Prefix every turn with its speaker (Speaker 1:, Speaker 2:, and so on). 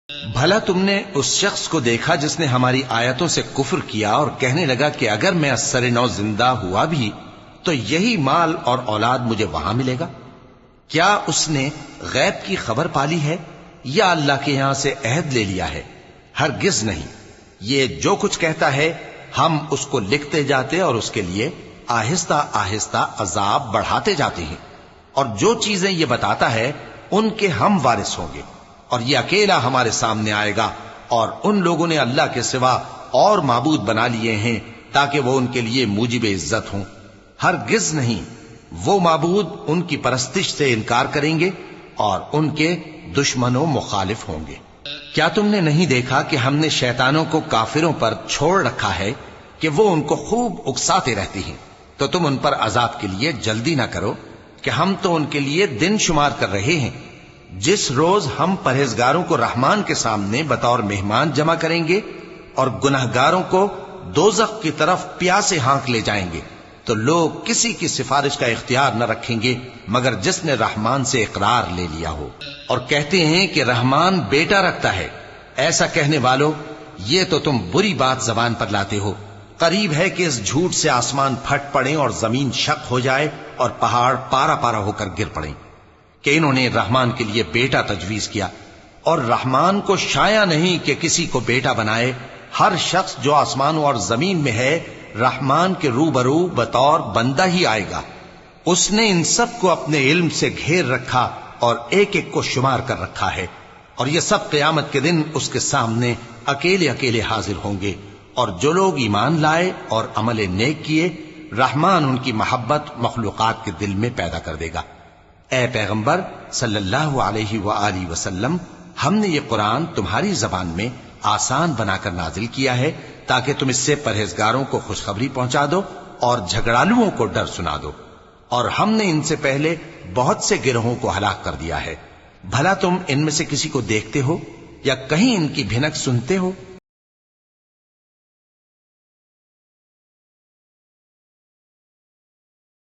Speaker 1: بھلا تم نے اس شخص کو دیکھا جس نے ہماری آیتوں سے کفر کیا اور کہنے لگا کہ اگر میں ازسر نو زندہ ہوا بھی تو یہی مال اور اولاد مجھے وہاں ملے گا؟ کیا اس نے غیب کی خبر پالی ہے یا اللہ کے یہاں سے عہد لے لیا ہے؟ ہرگز نہیں، یہ جو کچھ کہتا ہے ہم اس کو لکھتے جاتے اور اس کے لیے آہستہ آہستہ عذاب بڑھاتے جاتے ہیں، اور جو چیزیں یہ بتاتا ہے ان کے ہم وارث ہوں گے، اور یہ اکیلا ہمارے سامنے آئے گا، اور ان لوگوں نے اللہ کے سوا اور معبود بنا لیے ہیں تاکہ وہ ان کے لیے موجب عزت ہوں۔ ہرگز نہیں، وہ معبود ان کی پرستش سے انکار کریں گے اور ان کے دشمن و مخالف ہوں گے۔ کیا تم نے نہیں دیکھا کہ ہم نے شیطانوں کو کافروں پر چھوڑ رکھا ہے کہ وہ ان کو خوب اکساتے رہتی ہیں؟ تو تم ان پر عذاب کے لیے جلدی نہ کرو کہ ہم تو ان کے لیے دن شمار کر رہے ہیں۔ جس روز ہم پرہیزگاروں کو رحمان کے سامنے بطور مہمان جمع کریں گے اور گناہگاروں کو دوزخ کی طرف پیاسے ہانک لے جائیں گے، تو لوگ کسی کی سفارش کا اختیار نہ رکھیں گے مگر جس نے رحمان سے اقرار لے لیا ہو، اور کہتے ہیں کہ رحمان بیٹا رکھتا ہے۔ ایسا کہنے والوں، یہ تو تم بری بات زبان پر لاتے ہو۔ قریب ہے کہ اس جھوٹ سے آسمان پھٹ پڑیں اور زمین شق ہو جائے اور پہاڑ پارا پارا ہو کر گر پڑیں کہ انہوں نے رحمان کے لیے بیٹا تجویز کیا، اور رحمان کو شایع نہیں کہ کسی کو بیٹا بنائے۔ ہر شخص جو آسمانوں اور زمین میں ہے رحمان کے روبرو بطور بندہ ہی آئے گا۔ اس نے ان سب کو اپنے علم سے گھیر رکھا اور ایک ایک کو شمار کر رکھا ہے، اور یہ سب قیامت کے دن اس کے سامنے اکیلے اکیلے حاضر ہوں گے۔ اور جو لوگ ایمان لائے اور عمل نیک کیے، رحمان ان کی محبت مخلوقات کے دل میں پیدا کر دے گا۔ اے پیغمبر صلی اللہ علیہ وآلہ وسلم، ہم نے یہ قرآن تمہاری زبان میں آسان بنا کر نازل کیا ہے تاکہ تم اس سے پرہیزگاروں کو خوشخبری پہنچا دو اور جھگڑالوؤں کو ڈر سنا دو، اور ہم نے ان سے پہلے بہت سے گروہوں کو ہلاک کر دیا ہے۔ بھلا تم ان میں سے کسی کو دیکھتے ہو یا کہیں ان کی بھنک سنتے ہو؟